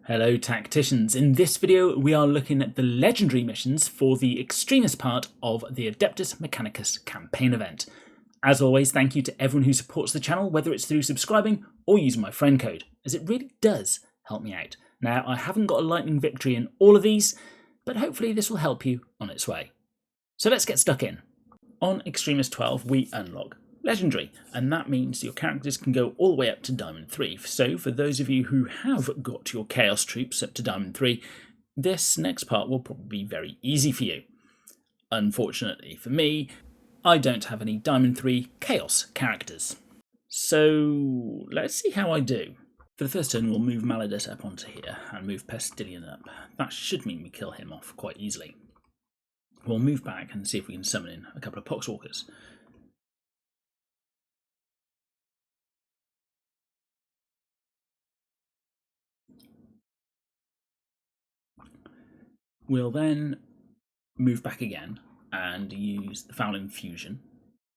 Hello tacticians, in this video we are looking at the legendary missions for the Extremis part of the Adeptus Mechanicus campaign event. As always, thank you to everyone who supports the channel, whether it's through subscribing or using my friend code, as it really does help me out. Now, I haven't got a Lightning Victory in all of these, but hopefully this will help you on its way. So let's get stuck in. On Extremis 12 we unlock Legendary, and that means your characters can go all the way up to Diamond 3. So for those of you who have got your Chaos troops up to Diamond 3, this next part will probably be very easy for you. Unfortunately for me, I don't have any Diamond 3 Chaos characters. So let's see how I do. For the first turn we'll move Maladus up onto here and move Pestillion up. That should mean we kill him off quite easily. We'll move back and see if we can summon in a couple of Poxwalkers. We'll then move back again and use the Foul Infusion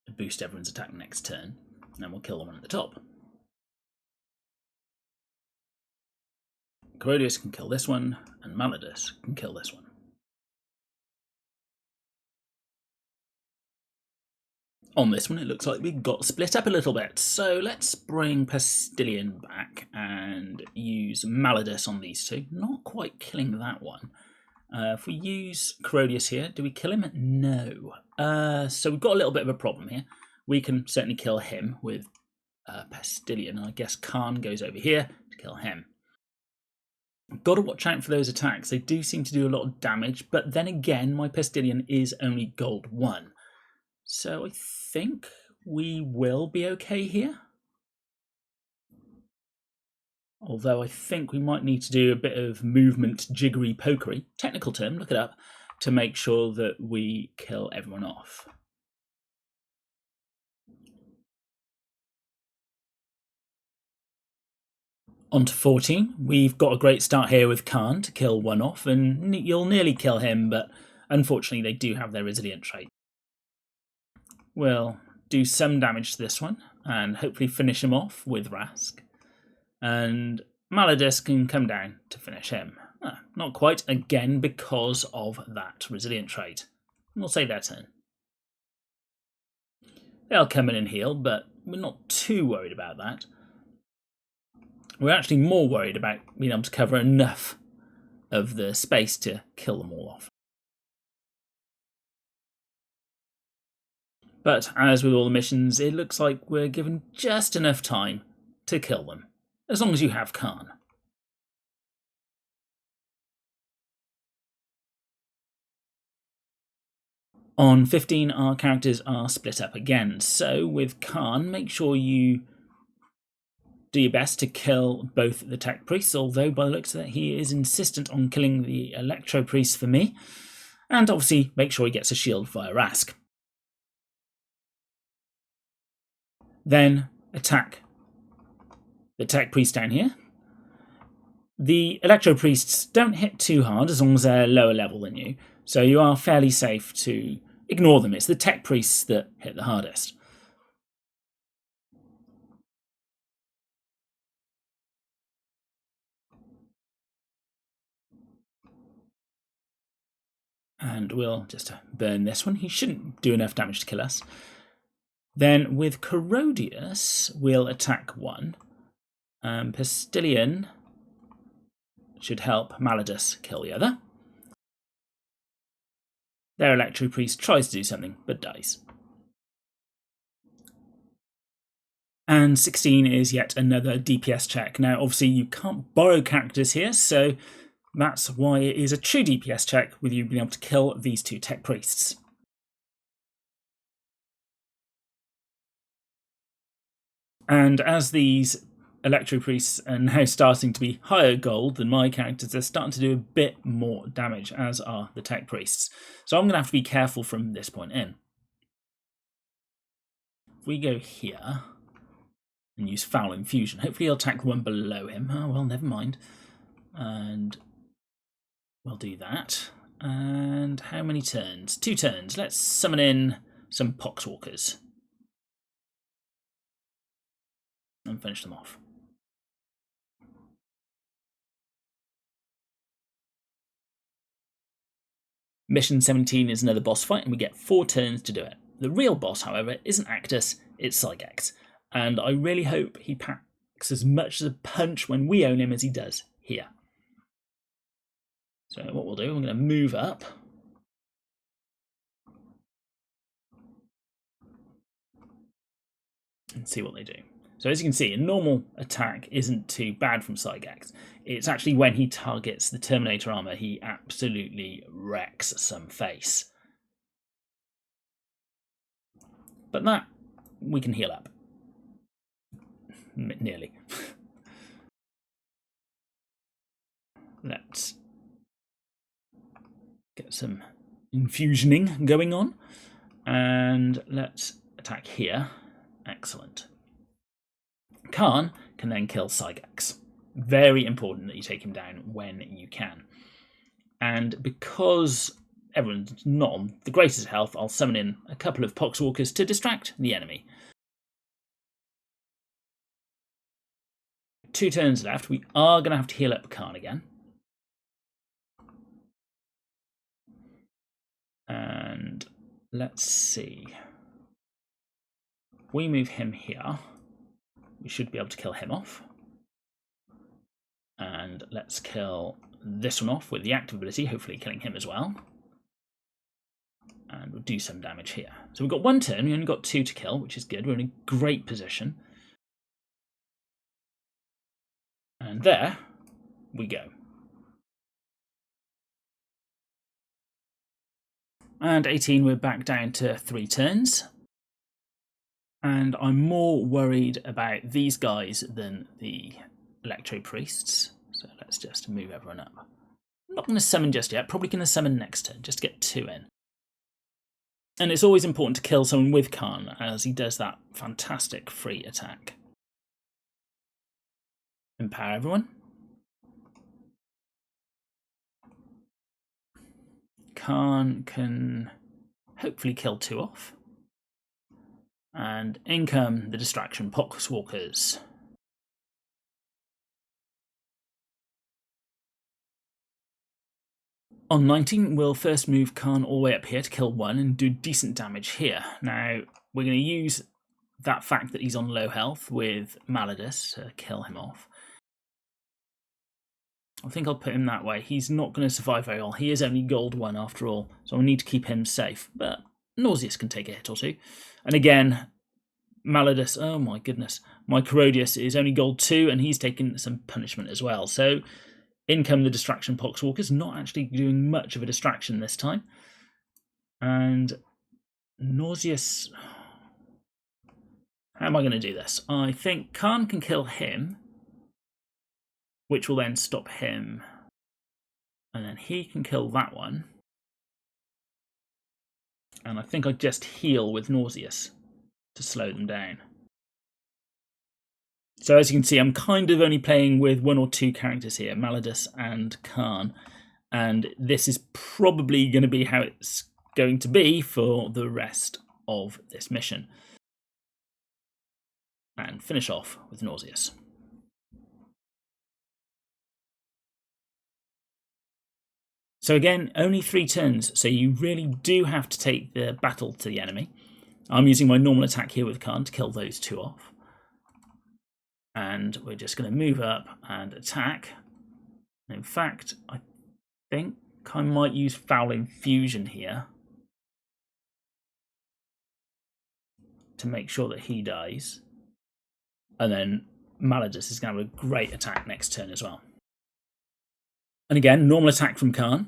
to boost everyone's attack next turn, and then we'll kill the one at the top. Corodius can kill this one, and Maladus can kill this one. On this one it looks like we got split up a little bit, so let's bring Pestillion back and use Maladus on these two. Not quite killing that one. If we use Corodius here, do we kill him? No. So we've got a little bit of a problem here. We can certainly kill him with Pestillion. I guess Kharn goes over here to kill him. Got to watch out for those attacks. They do seem to do a lot of damage, but then again, my Pestillion is only gold 1. So I think we will be okay here. Although I think we might need to do a bit of movement jiggery pokery, technical term, look it up, to make sure that we kill everyone off. On to 14, we've got a great start here with Kharn to kill one off, and you'll nearly kill him, but unfortunately they do have their resilient trait. We'll do some damage to this one, and hopefully finish him off with Rask. And Maladus can come down to finish him. Not quite, again, because of that resilient trait. We'll save their turn. They'll come in and heal, but we're not too worried about that. We're actually more worried about being able to cover enough of the space to kill them all off. But as with all the missions, it looks like we're given just enough time to kill them, as long as you have Kharn. On 15, our characters are split up again, so with Kharn, make sure you do your best to kill both the Tech Priests, although by the looks of it, he is insistent on killing the Electro Priest for me, and obviously make sure he gets a shield via Rask. Then attack the Tech Priest down here. The Electro Priests don't hit too hard as long as they're lower level than you, so you are fairly safe to ignore them. It's the Tech Priests that hit the hardest. And we'll just burn this one. He shouldn't do enough damage to kill us. Then with Corodius, we'll attack one. Pestillion should help Maladus kill the other. Their Electro Priest tries to do something, but dies. And 16 is yet another DPS check. Now, obviously, you can't borrow characters here, so that's why it is a true DPS check with you being able to kill these two Tech Priests. And as these Electro Priests are now starting to be higher gold than my characters, they're starting to do a bit more damage, as are the Tech Priests. So I'm going to have to be careful from this point in. If we go here and use Foul Infusion, hopefully he'll attack the one below him. Oh, well, never mind. And we'll do that. And how many turns? 2 turns. Let's summon in some Poxwalkers and finish them off. Mission 17 is another boss fight, and we get 4 turns to do it. The real boss, however, isn't Actus, it's Sygax, and I really hope he packs as much as a punch when we own him as he does here. So what we'll do, I'm going to move up. And see what they do. So as you can see, a normal attack isn't too bad from Sygax. It's actually when he targets the Terminator armor, he absolutely wrecks some face. But that, we can heal up. Nearly. Let's get some infusioning going on. And let's attack here. Excellent. Kharn can then kill Sygax. Very important that you take him down when you can. And because everyone's not on the greatest health, I'll summon in a couple of Poxwalkers to distract the enemy. 2 turns left. We are going to have to heal up Kharn again. And let's see. If we move him here, we should be able to kill him off. And let's kill this one off with the active ability, hopefully killing him as well. And we'll do some damage here. So we've got 1 turn, we only got 2 to kill, which is good. We're in a great position. And there we go. And 18, we're back down to 3 turns. And I'm more worried about these guys than the Electro Priests. So let's just move everyone up. I'm not going to summon just yet, probably going to summon next turn, just to get 2 in. And it's always important to kill someone with Kharn, as he does that fantastic free attack. Empower everyone. Kharn can hopefully kill 2 off. And in come the distraction Poxwalkers. On 19, we'll first move Kharn all the way up here to kill 1 and do decent damage here. Now, we're going to use that fact that he's on low health with Maladus to kill him off. I think I'll put him that way. He's not going to survive very well. He is only gold 1 after all, so I need to keep him safe. But Nauseous can take a hit or 2. And again, Maladus, oh my goodness. My Corodius is only gold 2 and he's taken some punishment as well. So in come the distraction Poxwalkers, not actually doing much of a distraction this time. And Nauseous, how am I going to do this? I think Kharn can kill him, which will then stop him. And then he can kill that one. And I think I just heal with Nauseous to slow them down. So as you can see, I'm kind of only playing with 1 or 2 characters here, Maladus and Kharn. And this is probably going to be how it's going to be for the rest of this mission. And finish off with Nauseous. So again, only 3 turns, so you really do have to take the battle to the enemy. I'm using my normal attack here with Kharn to kill those 2 off. And we're just going to move up and attack. In fact, I think I might use Foul Infusion here to make sure that he dies. And then Maladus is going to have a great attack next turn as well. And again, normal attack from Kharn.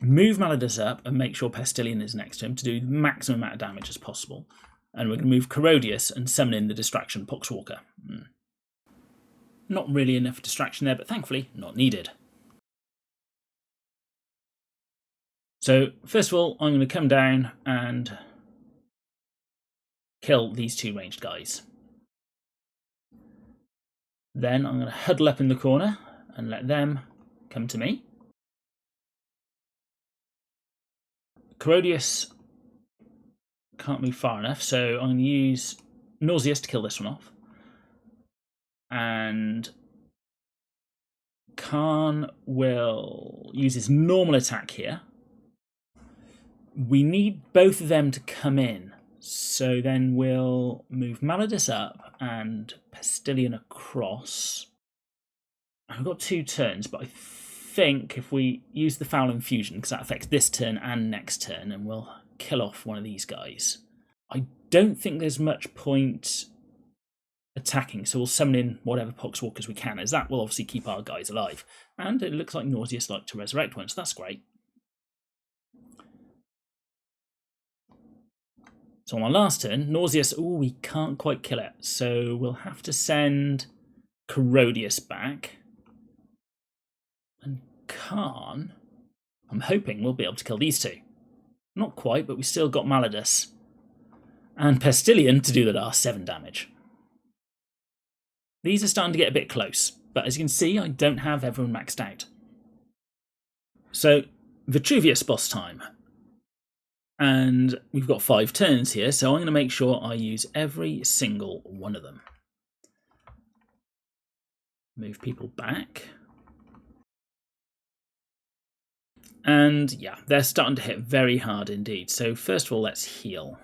Move Maladus up and make sure Pestillion is next to him to do the maximum amount of damage as possible. And we're going to move Corodius and summon in the distraction Poxwalker. Not really enough distraction there, but thankfully not needed. So first of all, I'm going to come down and kill these 2 ranged guys. Then I'm going to huddle up in the corner and let them come to me. Corodius can't move far enough, so I'm going to use Nauseous to kill this one off. And Kharn will use his normal attack here. We need both of them to come in. So then we'll move Malodus up and Pastilian across. I've got 2 turns, but I think if we use the Foul Infusion, because that affects this turn and next turn, and we'll kill off one of these guys. I don't think there's much point attacking, so we'll summon in whatever Poxwalkers we can, as that will obviously keep our guys alive. And it looks like Nauseous like to resurrect one, so that's great. So on our last turn, Nauseous, we can't quite kill it, so we'll have to send Corrodius back. And Kharn, I'm hoping we'll be able to kill these 2. Not quite, but we still got Malodus and Pastilian to do the last 7 damage. These are starting to get a bit close, but as you can see, I don't have everyone maxed out. So, Vitruvius boss time. And we've got 5 turns here, so I'm going to make sure I use every single one of them. Move people back. And yeah, they're starting to hit very hard indeed. So first of all, let's heal.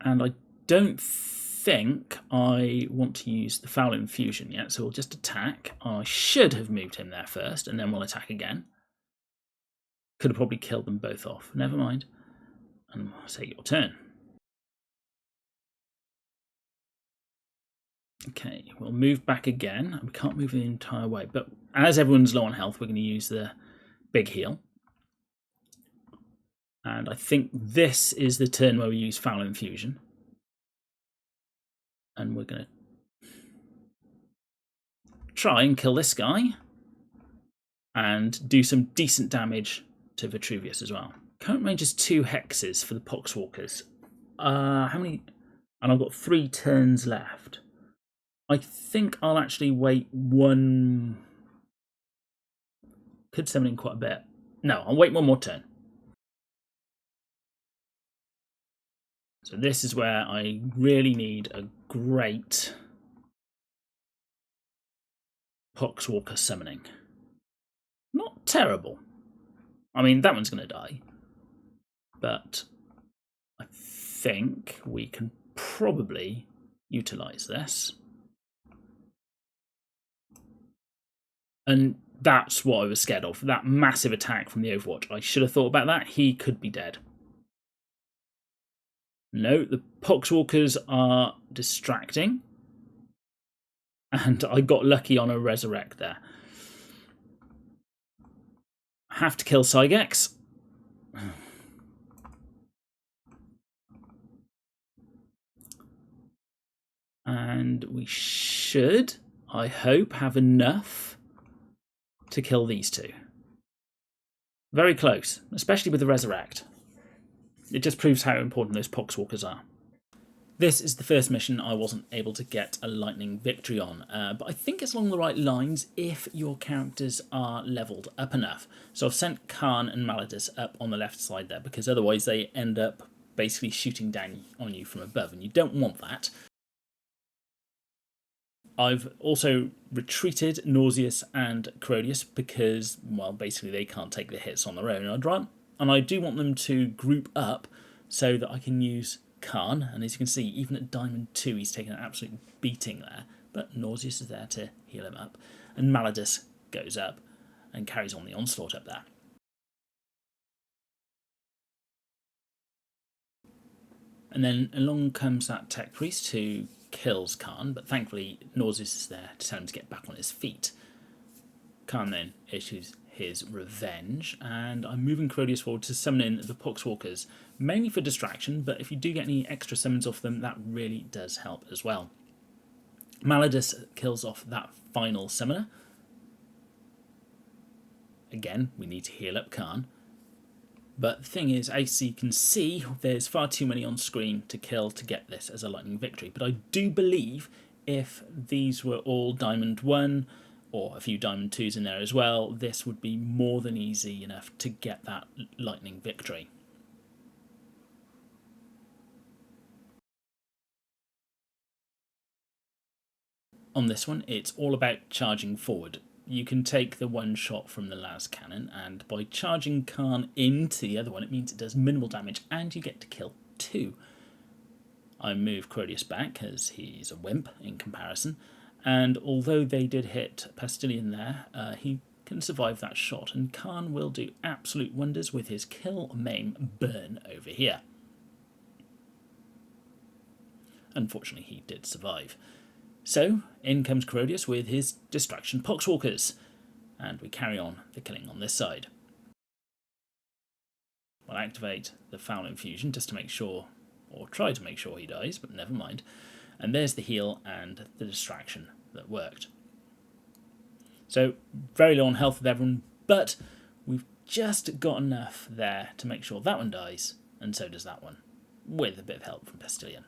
And I don't think I want to use the Foul Infusion yet, so we'll just attack. I should have moved him there first, and then we'll attack again. Could have probably killed them both off. Never mind. And I'll say your turn. Okay, we'll move back again. We can't move the entire way, but as everyone's low on health, we're going to use the big heal. And I think this is the turn where we use Foul Infusion. And we're going to try and kill this guy and do some decent damage to Vitruvius as well. Current range is 2 hexes for the Poxwalkers. How many? And I've got 3 turns left. I think I'll actually wait 1. Could summon in quite a bit. No, I'll wait 1 more turn. So this is where I really need a great Poxwalker summoning. Not terrible. I mean, that one's going to die. But I think we can probably utilise this. And that's what I was scared of. That massive attack from the Overwatch. I should have thought about that. He could be dead. No, the Poxwalkers are distracting. And I got lucky on a resurrect there. Have to kill Sygex. And we should, I hope, have enough to kill these 2. Very close, especially with the resurrect. It just proves how important those Poxwalkers are. This is the first mission I wasn't able to get a Lightning Victory on, but I think it's along the right lines if your characters are levelled up enough. So I've sent Kharn and Malodus up on the left side there, because otherwise they end up basically shooting down on you from above, and you don't want that. I've also retreated Nauseous and Corrodius because, well, basically they can't take the hits on their own. And I do want them to group up so that I can use Kharn. And as you can see, even at Diamond 2, he's taken an absolute beating there. But Nauseous is there to heal him up. And Malodus goes up and carries on the onslaught up there. And then along comes that Tech Priest who kills Kharn, but thankfully Nauseous is there to tell him to get back on his feet. Kharn then issues his revenge, and I'm moving Corrodius forward to summon in the Poxwalkers, mainly for distraction, but if you do get any extra summons off them, that really does help as well. Malodus kills off that final summoner. Again, we need to heal up Kharn. But the thing is, as you can see, there's far too many on screen to kill to get this as a Lightning Victory. But I do believe if these were all Diamond 1, or a few Diamond 2s in there as well, this would be more than easy enough to get that Lightning Victory. On this one, it's all about charging forward. You can take the one shot from the las cannon, and by charging Kharn into the other one, it means it does minimal damage and you get to kill 2. I move Crodius back because he's a wimp in comparison, and although they did hit Pastilian there, he can survive that shot, and Kharn will do absolute wonders with his kill, maim, burn over here. Unfortunately, he did survive. So, in comes Crodius with his Distraction Poxwalkers, and we carry on the killing on this side. We'll activate the Foul Infusion just to make sure, or try to make sure he dies, but never mind. And there's the heal and the distraction that worked. So, very low on health with everyone, but we've just got enough there to make sure that one dies, and so does that one, with a bit of help from Pastilian.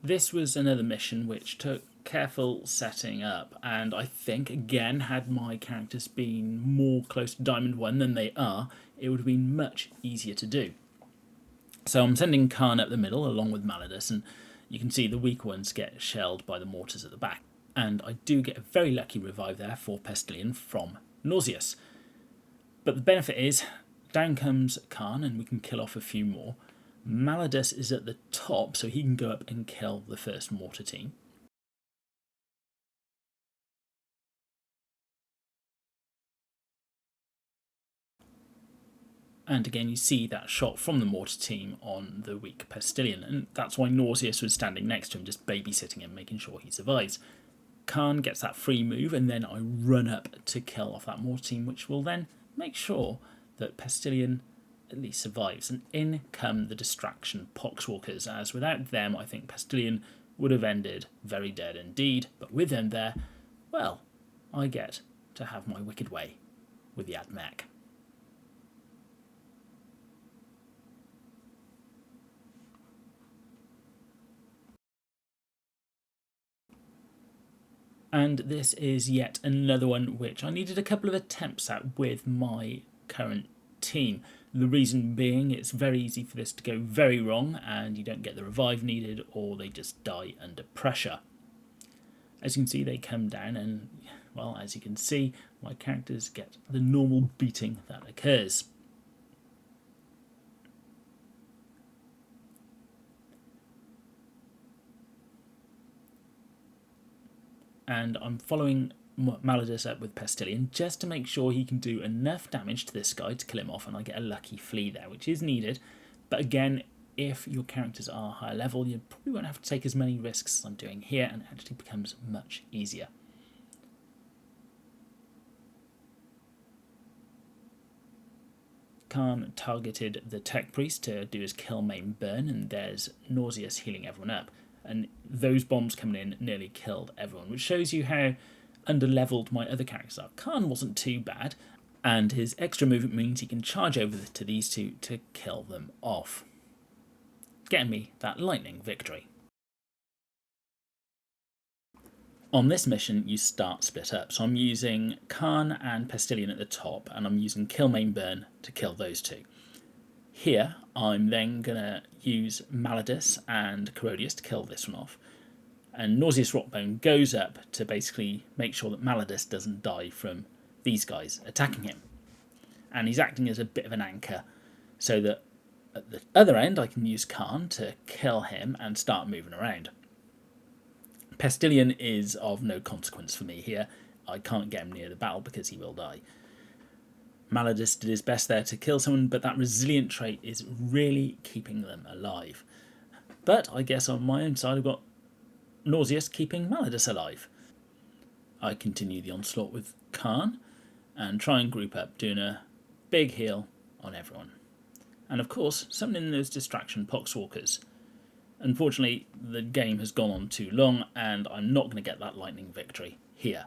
This was another mission which took careful setting up, and I think, again, had my characters been more close to Diamond 1 than they are, it would have been much easier to do. So I'm sending Kharn up the middle along with Malladus, and you can see the weak ones get shelled by the mortars at the back. And I do get a very lucky revive there for Pastilian from Nauseous. But the benefit is, down comes Kharn and we can kill off a few more. Malladus is at the top, so he can go up and kill the first mortar team. And again, you see that shot from the mortar team on the weak Pastilian, and that's why Nauseous was standing next to him, just babysitting him, making sure he survives. Kharn gets that free move, and then I run up to kill off that mortar team, which will then make sure that Pastilian at least survives. And in come the Distraction Poxwalkers, as without them, I think Pastilian would have ended very dead indeed. But with them there, well, I get to have my wicked way with the Admech. And this is yet another one which I needed a couple of attempts at with my current team. The reason being, it's very easy for this to go very wrong and you don't get the revive needed, or they just die under pressure. As you can see, they come down and, well, as you can see, my characters get the normal beating that occurs. And I'm following Malladus up with Pastilian just to make sure he can do enough damage to this guy to kill him off, and I get a lucky flee there, which is needed. But again, if your characters are higher level, you probably won't have to take as many risks as I'm doing here, and it actually becomes much easier. Kharn targeted the Tech Priest to do his kill, maim, burn, and there's Nauseous healing everyone up. And those bombs coming in nearly killed everyone, which shows you how under-leveled my other characters are. Kharn wasn't too bad, and his extra movement means he can charge over to these two to kill them off, getting me that Lightning Victory. On this mission, you start split up, so I'm using Kharn and Pastilian at the top, and I'm using kill, maim, burn to kill those two. Here, I'm then going to use Malladus and Crodius to kill this one off. And Nauseous Rockbone goes up to basically make sure that Malladus doesn't die from these guys attacking him. And he's acting as a bit of an anchor, so that at the other end I can use Kharn to kill him and start moving around. Pastilian is of no consequence for me here. I can't get him near the battle because he will die. Malladus did his best there to kill someone, but that resilient trait is really keeping them alive. But I guess on my own side I've got Nauseous keeping Malladus alive. I continue the onslaught with Kharn and try and group up, doing a big heal on everyone. And of course, summoning those Distraction Poxwalkers. Unfortunately, the game has gone on too long and I'm not going to get that Lightning Victory here.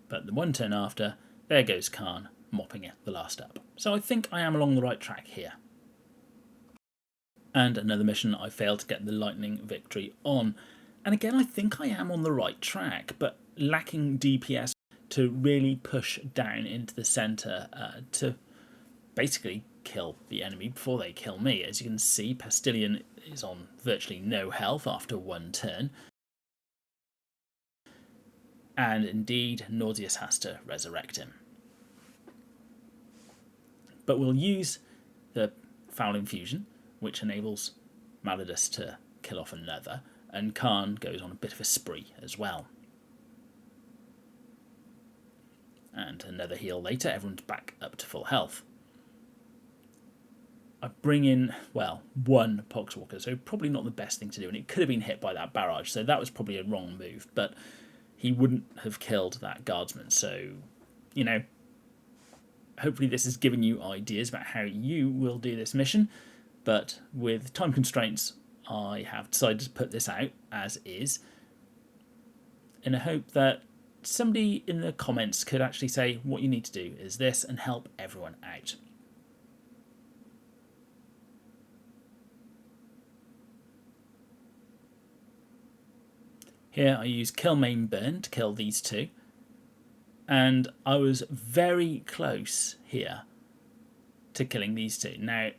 But the one turn after, there goes Kharn, mopping it the last up. So I think I am along the right track here. And another mission I failed to get the Lightning Victory on. And again, I think I am on the right track, but lacking DPS to really push down into the centre to basically kill the enemy before they kill me. As you can see, Pastilian is on virtually no health after one turn. And indeed, Nauseous has to resurrect him. But we'll use the Foul Infusion, which enables Malodus to kill off another, and Kharn goes on a bit of a spree as well. And another heal later, everyone's back up to full health. I bring in, well, one Poxwalker, so probably not the best thing to do, and it could have been hit by that barrage, so that was probably a wrong move, but he wouldn't have killed that guardsman, so, you know, hopefully this has given you ideas about how you will do this mission, but with time constraints, I have decided to put this out as is, in a hope that somebody in the comments could actually say what you need to do is this and help everyone out. Here I use Kill Maim Burn to kill these two, and I was very close here to killing these two. Now,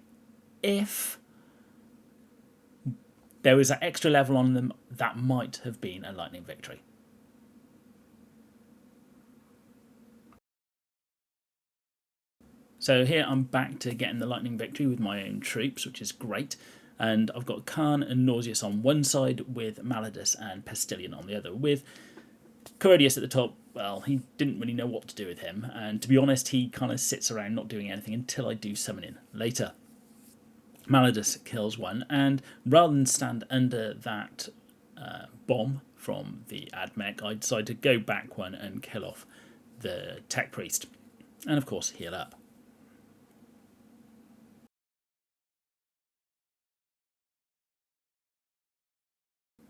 if there was an extra level on them, that might have been a Lightning Victory. So here I'm back to getting the Lightning Victory with my own troops, which is great. And I've got Kharn and Nauseous on one side with Malodus and Pastilian on the other. With Corodius at the top, well, he didn't really know what to do with him. And to be honest, he kind of sits around not doing anything until I do summon in later. Malodus kills one, and rather than stand under that bomb from the Admech, I decide to go back one and kill off the Tech Priest. And of course, heal up.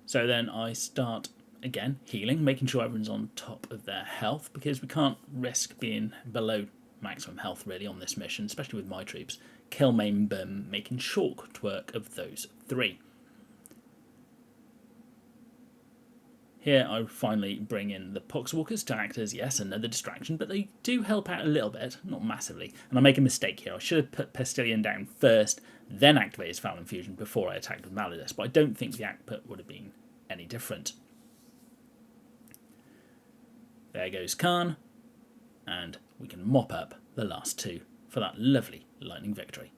So then I start again healing, making sure everyone's on top of their health, because we can't risk being below maximum health really on this mission, especially with my troops. Kill, Maim, Burn, making short work of those three. Here I finally bring in the Poxwalkers to act as, yes, another distraction, but they do help out a little bit, not massively. And I make a mistake here. I should have put Pastilian down first, then activate his Foul Infusion before I attacked with Malodus, but I don't think the output would have been any different. There goes Kharn, and we can mop up the last two for that lovely Lightning Victory.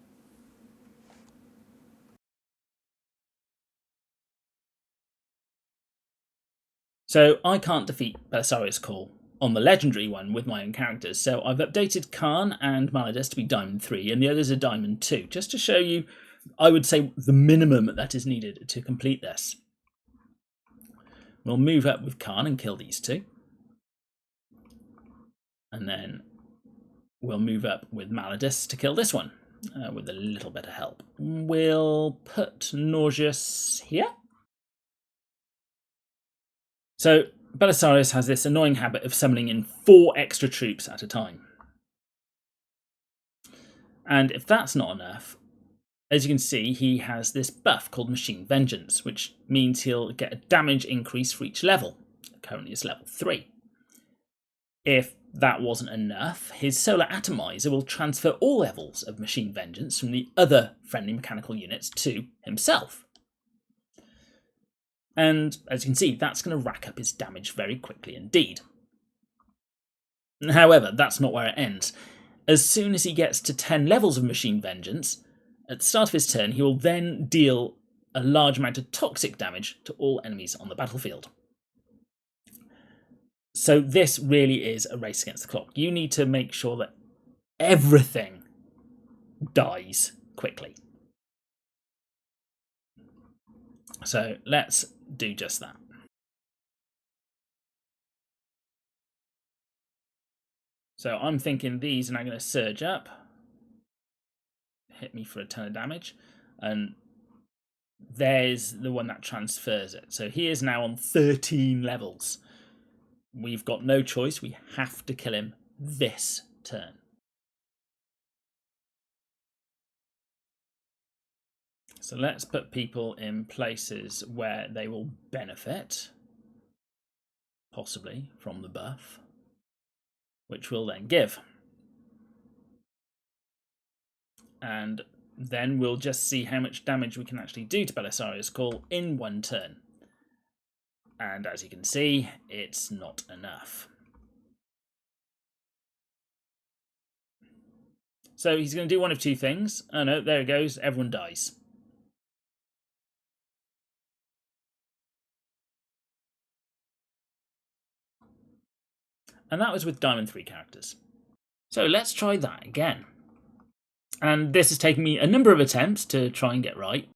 So I can't defeat Belisarius' Call on the legendary one with my own characters, so I've updated Kharn and Malodus to be Diamond 3, and the others are Diamond 2, just to show you, I would say, the minimum that is needed to complete this. We'll move up with Kharn and kill these two. And then we'll move up with Malodus to kill this one, with a little bit of help. We'll put Nauseous here. So Belisarius has this annoying habit of summoning in 4 extra troops at a time. And if that's not enough, as you can see, he has this buff called Machine Vengeance, which means he'll get a damage increase for each level. Currently it's level 3. If that wasn't enough, his Solar Atomizer will transfer all levels of Machine Vengeance from the other friendly mechanical units to himself. And as you can see, that's going to rack up his damage very quickly indeed. However, that's not where it ends. As soon as he gets to 10 levels of Machine Vengeance, at the start of his turn, he will then deal a large amount of toxic damage to all enemies on the battlefield. So this really is a race against the clock. You need to make sure that everything dies quickly. So let's do just that. So I'm thinking these are now going to surge up, hit me for a ton of damage, and there's the one that transfers it. So he is now on 13 levels. We've got no choice. We have to kill him this turn. So let's put people in places where they will benefit, possibly, from the buff, which we'll then give. And then we'll just see how much damage we can actually do to Belisarius' Call in one turn. And as you can see, it's not enough. So he's going to do one of two things. Oh no, there it goes. Everyone dies. And that was with Diamond 3 characters. So let's try that again. And this has taken me a number of attempts to try and get right.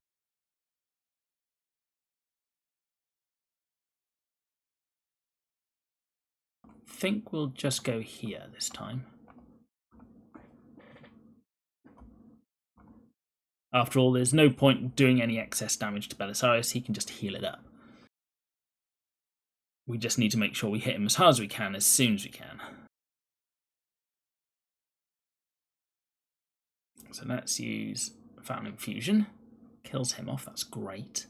I think we'll just go here this time. After all, there's no point doing any excess damage to Belisarius, he can just heal it up. We just need to make sure we hit him as hard as we can, as soon as we can. So let's use Fountain Infusion. Kills him off, that's great.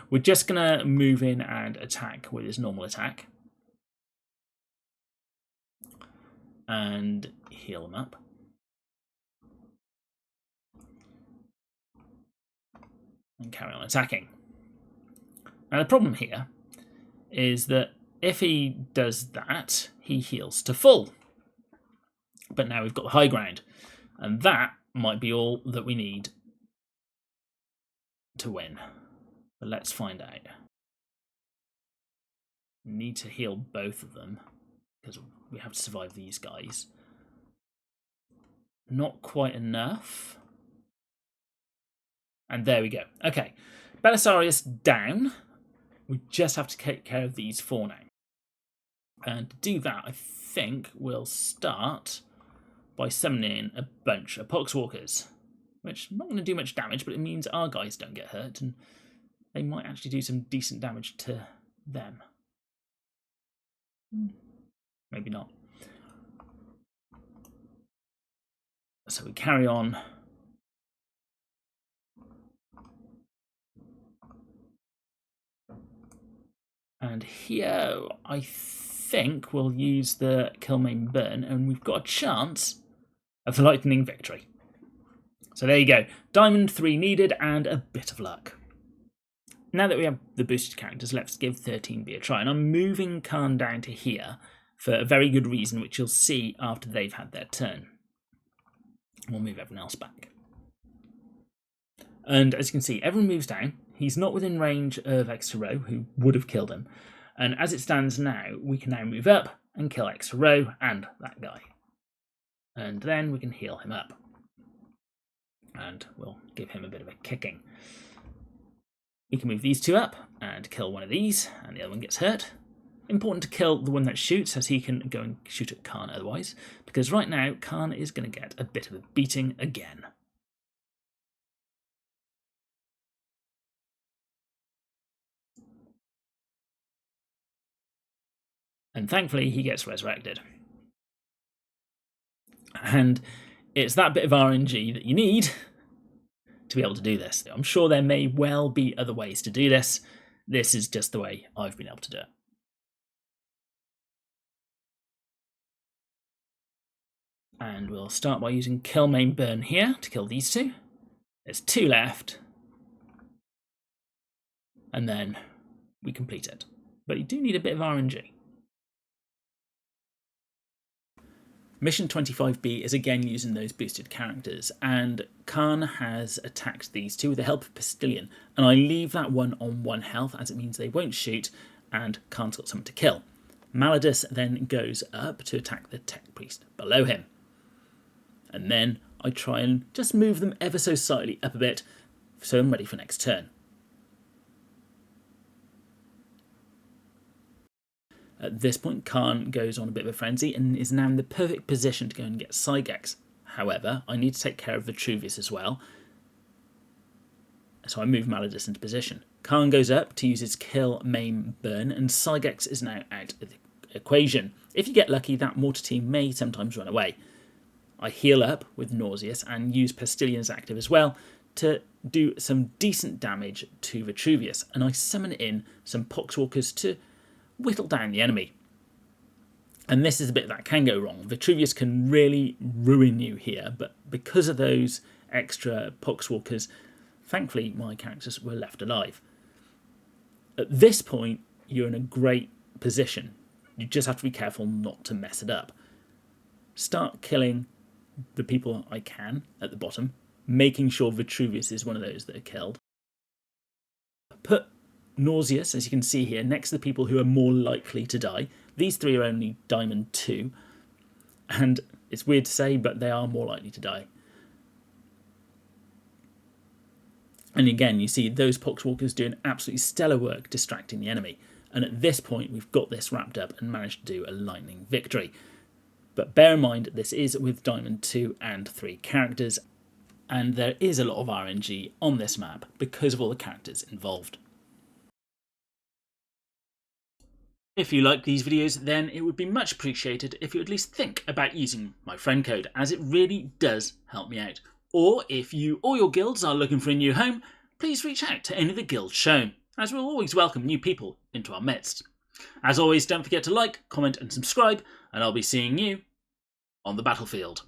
We're just going to move in and attack with his normal attack. And heal him up. And carry on attacking. Now the problem here is that if he does that, he heals to full. But now we've got the high ground, and that might be all that we need to win. But let's find out. We need to heal both of them, because we have to survive these guys. Not quite enough. And there we go. Okay, Belisarius down. We just have to take care of these four now. And to do that, I think we'll start by summoning a bunch of Poxwalkers, which not going to do much damage, but it means our guys don't get hurt, and they might actually do some decent damage to them. Maybe not. So we carry on. And here, I think we'll use the Kill, Maim, Burn, and we've got a chance of the Lightning Victory. So there you go. Diamond 3 needed and a bit of luck. Now that we have the boosted characters, let's give 13B a try. And I'm moving Kharn down to here for a very good reason, which you'll see after they've had their turn. We'll move everyone else back. And as you can see, everyone moves down. He's not within range of Extra Row, who would have killed him. And as it stands now, we can now move up and kill Extra Row and that guy. And then we can heal him up. And we'll give him a bit of a kicking. We can move these two up and kill one of these, and the other one gets hurt. Important to kill the one that shoots, as he can go and shoot at Kharn otherwise, because right now Kharn is going to get a bit of a beating again. And thankfully he gets resurrected. And it's that bit of RNG that you need to be able to do this. I'm sure there may well be other ways to do this. This is just the way I've been able to do it. And we'll start by using Kill, Maim, Burn here to kill these two. There's two left. And then we complete it. But you do need a bit of RNG. Mission 25B is again using those boosted characters, and Kharn has attacked these two with the help of Postillion, and I leave that one on 1 health as it means they won't shoot, and Kharn's got someone to kill. Maladus then goes up to attack the Tech Priest below him, and then I try and just move them ever so slightly up a bit so I'm ready for next turn. At this point, Kharn goes on a bit of a frenzy and is now in the perfect position to go and get Sygex. However, I need to take care of Vitruvius as well, so I move Maladus into position. Kharn goes up to use his Kill, Maim, Burn, and Sygex is now out of the equation. If you get lucky, that mortar team may sometimes run away. I heal up with Nauseous and use Postillion's active as well to do some decent damage to Vitruvius, and I summon in some Poxwalkers to whittle down the enemy. And this is a bit that can go wrong. Vitruvius can really ruin you here, but because of those extra poxwalkers, thankfully my characters were left alive. At this point, you're in a great position. You just have to be careful not to mess it up. Start killing the people I can at the bottom, making sure Vitruvius is one of those that are killed. Put Nauseous, as you can see here, next to the people who are more likely to die. These three are only Diamond 2, and it's weird to say, but they are more likely to die. And again, you see those Poxwalkers doing absolutely stellar work distracting the enemy. And at this point, we've got this wrapped up and managed to do a Lightning Victory. But bear in mind, this is with Diamond 2 and 3 characters, and there is a lot of RNG on this map because of all the characters involved. If you like these videos, then it would be much appreciated if you at least think about using my friend code, as it really does help me out. Or if you or your guilds are looking for a new home, please reach out to any of the guilds shown, as we'll always welcome new people into our midst. As always, don't forget to like, comment and subscribe, and I'll be seeing you on the battlefield.